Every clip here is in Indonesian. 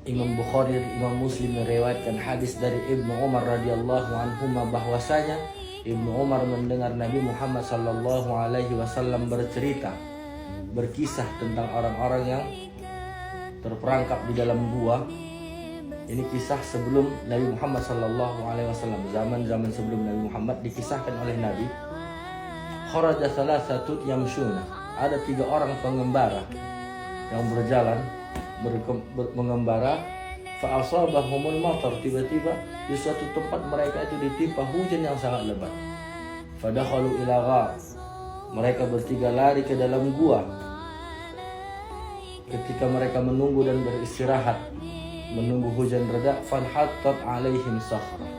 Imam Bukhari dan Imam Muslim meriwayatkan hadis dari Ibnu Umar radhiyallahu anhuma bahwasanya Ibnu Umar mendengar Nabi Muhammad sallallahu alaihi wasallam berkisah tentang orang-orang yang terperangkap di dalam gua. Ini kisah sebelum Nabi Muhammad sallallahu alaihi wasallam, zaman-zaman sebelum Nabi Muhammad dikisahkan oleh Nabi. Kharaja salasatun yamshuna. Ada 3 orang pengembara yang berjalan mengembara. Fa asabahumul matar, tiba-tiba di suatu tempat mereka itu ditimpa hujan yang sangat lebat. Fadakhalu ila ghar. Mereka bertiga lari ke dalam gua. Ketika mereka menunggu dan beristirahat, menunggu hujan reda, fanhattat alaihim sakhra.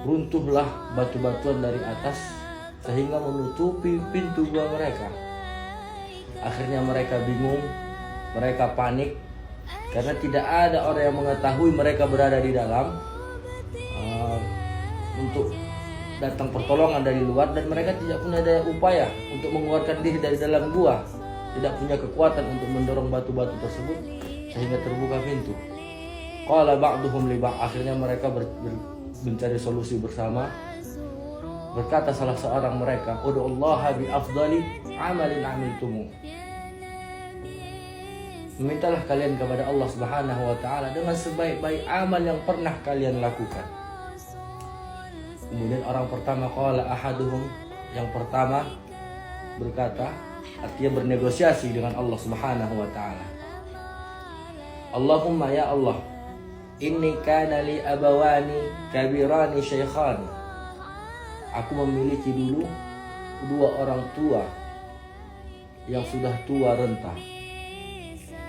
Runtuhlah batu-batuan dari atas sehingga menutupi pintu gua mereka. Akhirnya mereka bingung, mereka panik karena tidak ada orang yang mengetahui mereka berada di dalam untuk datang pertolongan dari luar, dan mereka tidak punya daya upaya untuk mengeluarkan diri dari dalam gua, tidak punya kekuatan untuk mendorong batu-batu tersebut sehingga terbuka pintu. Qala ba'duhum li ba'd, akhirnya mereka mencari solusi bersama. Berkata salah seorang mereka, ud'ullaha bi afdali amalin amiltumu. Memintalah kalian kepada Allah Subhanahu wa taala dengan sebaik-baik amal yang pernah kalian lakukan. Kemudian orang pertama, qala ahaduhum, yang pertama berkata, artinya bernegosiasi dengan Allah Subhanahu wa taala. Allahumma ya Allah, inni kana li abawani kabirani shaykhani. Aku memiliki dulu 2 orang tua yang sudah tua renta.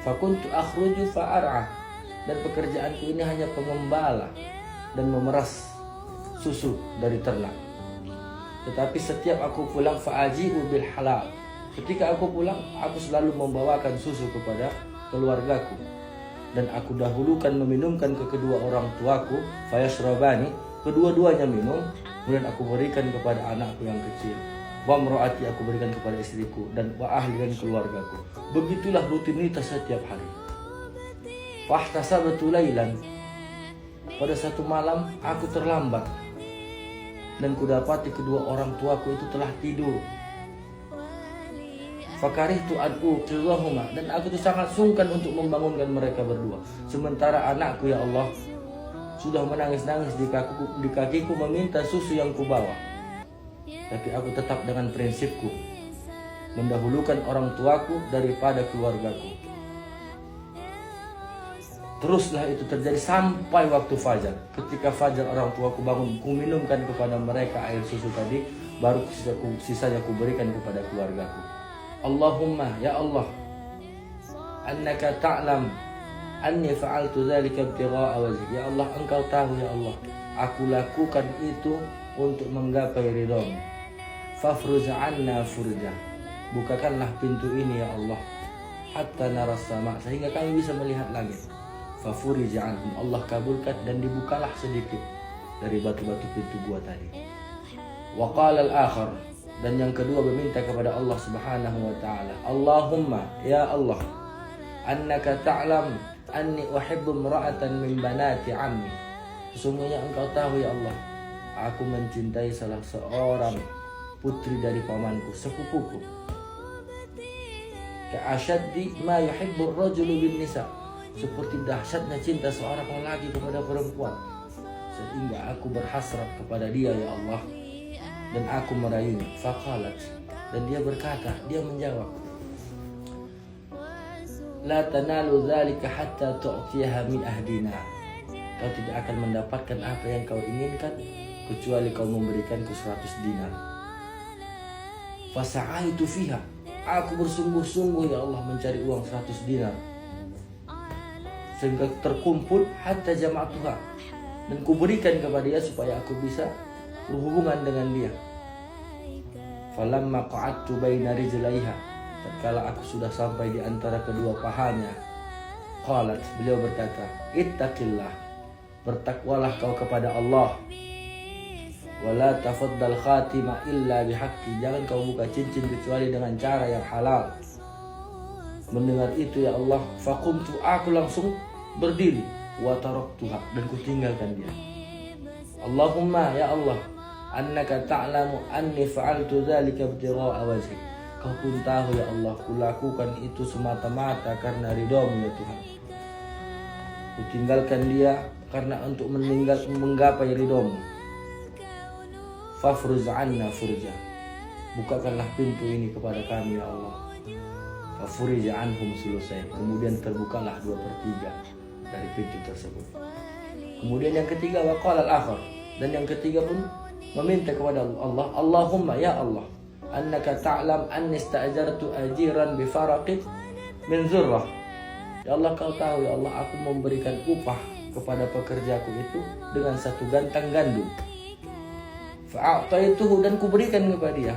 Fakuntu akhruju fa'ar'a, dan pekerjaanku ini hanya pengembala dan memeras susu dari ternak. Tetapi setiap aku pulang fa'aji'u bil halal. Ketika aku pulang, aku selalu membawakan susu kepada keluargaku, dan aku dahulukan meminumkan ke kedua orang tuaku, fayashrabani, kedua-duanya minum, kemudian aku berikan kepada anakku yang kecil, wa mraati, aku berikan kepada istriku, dan wa ahli, dan keluargaku. Begitulah rutinitas setiap hari. Fahtasabtu lailan, pada satu malam aku terlambat dan kudapati kedua orang tuaku itu telah tidur. Fakarihtu an uqidhahuma, dan aku itu sangat sungkan untuk membangunkan mereka berdua. Sementara anakku ya Allah sudah menangis-nangis di kakiku meminta susu yang kubawa. Tapi aku tetap dengan prinsipku, mendahulukan orang tuaku daripada keluargaku. Teruslah itu terjadi sampai waktu fajar. Ketika fajar orang tuaku bangun, ku minumkan kepada mereka air susu tadi, baru sisanya ku berikan kepada keluargaku. Allahumma ya Allah, annaka ta'lam anni fa'altu dzalika ibtigha'a wajhik. Ya Allah, engkau tahu ya Allah, aku lakukan itu untuk menggapai ridhamu. Fafruz 'anna furja, bukakanlah pintu ini ya Allah, hatta naras sama, sehingga kami bisa melihat langit. Fafurija anhum, Allah kabulkan dan dibukalah sedikit dari batu-batu pintu gua tadi. Wa qala al-akhar, dan yang kedua meminta kepada Allah Subhanahu wa taala, Allahumma ya Allah, annaka ta'lam anni uhibbu imra'atan min banati 'ammi. Sesungguhnya engkau tahu ya Allah, aku mencintai salah seorang putri dari pamanku, sepupuku. Ka'ashaddi ma yuhibbu ar-rajulu bin nisa, seperti dahsyatnya cinta seorang lelaki kepada perempuan, sehingga aku berhasrat kepada dia ya Allah, dan aku merayunya. Faqalat, dan dia berkata, dia menjawab, la tanalu dzalika hatta tu'tiyaha min ahdina. Kau tidak akan mendapatkan apa yang kau inginkan kecuali kau memberikanku 100 dinar. Fasa'aitu fiha, aku bersungguh-sungguh ya Allah mencari uang 100 dinar sehingga terkumpul, hatta jama'atuha, dan kuberikan kepada dia supaya aku bisa berhubungan dengan dia. Falamma qa'adtu baina rijlaiha, tatkala aku sudah sampai di antara kedua pahanya, qalat, beliau berkata, ittaqillah, bertakwalah kau kepada Allah, wala tafaddal khatima illa bihaqqi, jangan kau buka cincin kecuali dengan cara yang halal. Mendengar itu ya Allah, faqumtu, aku langsung berdiri, wa taraktuha, dan kutinggalkan dia. Allahumma ya Allah, annaka ta'lamu anni fa'altu dzalika ibtigha'a wajhik. Kau pun tahu ya Allah, kulakukan itu semata-mata karena ridhamu ya Tuhan. Kutinggalkan dia karena untuk menggapai ridhamu. Fafruz 'anna furja. Bukakanlah pintu ini kepada kami ya Allah. Fafurija anhum selesai. Kemudian terbukalah 2/3 dari pintu tersebut. Kemudian yang ketiga, waqala al-akhar, dan yang ketiga pun meminta kepada Allah, Allahumma ya Allah, annaka ta'lam anni ista'jartu ajiran bi faraqin min zurrah. Ya Allah, kau tahu ya Allah, aku memberikan upah kepada pekerjaku itu dengan satu gantang gandum. Fa'ataituhu, dan kuberikan kepada dia.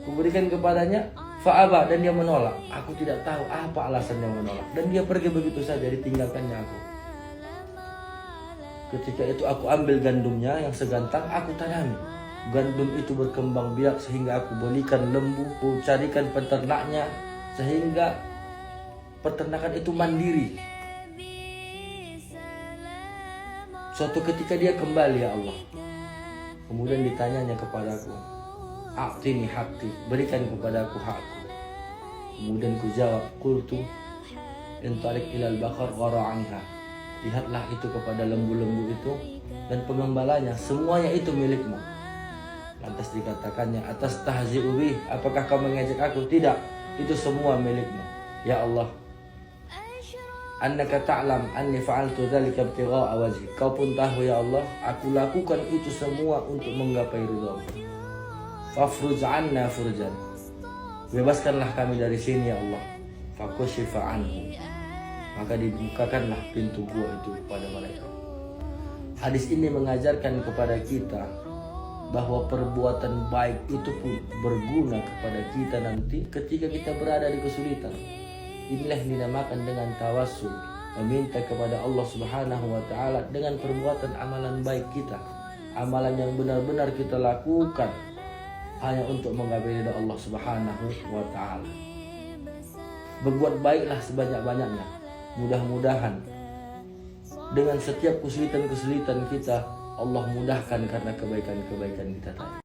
Kuberikan kepadanya, fa'aba, dan dia menolak. Aku tidak tahu apa alasannya menolak, dan dia pergi begitu saja, ditinggalkannya aku. Ketika itu aku ambil gandumnya yang segantang, aku tanami. Gandum itu berkembang biak sehingga aku belikan lembu, aku carikan peternaknya sehingga peternakan itu mandiri. Suatu ketika dia kembali ya Allah. Kemudian ditanyanya kepadaku, a'tini haqqi, berikan kepadaku hakku. Kemudian ku jawab, qultu intalik ilal bakar wara'anha. Lihatlah itu kepada lembu-lembu itu dan pengembalanya, semuanya itu milikmu. Lantas dikatakannya, atas tahzi'u bih, apakah kau mengejek aku? Tidak, itu semua milikmu. Ya Allah, annaka ta'lam anni fa'altu dzalika ibtigha'a wajhi. Kau pun tahu ya Allah, aku lakukan itu semua untuk menggapai ridhamu. Fafruz 'anna furjan. Bebaskanlah kami dari sini ya Allah. Fakushifa anhu. Maka dibukakanlah pintu gua itu kepada mereka. Hadis ini mengajarkan kepada kita bahwa perbuatan baik itu pun berguna kepada kita nanti ketika kita berada di kesulitan. Inilah yang dinamakan dengan tawassul, meminta kepada Allah Subhanahu wa taala dengan perbuatan amalan baik kita, amalan yang benar-benar kita lakukan hanya untuk menggapai ridha Allah Subhanahu wa taala. Berbuat baiklah sebanyak-banyaknya. Mudah-mudahan dengan setiap kesulitan-kesulitan kita, Allah mudahkan karena kebaikan-kebaikan kita tadi.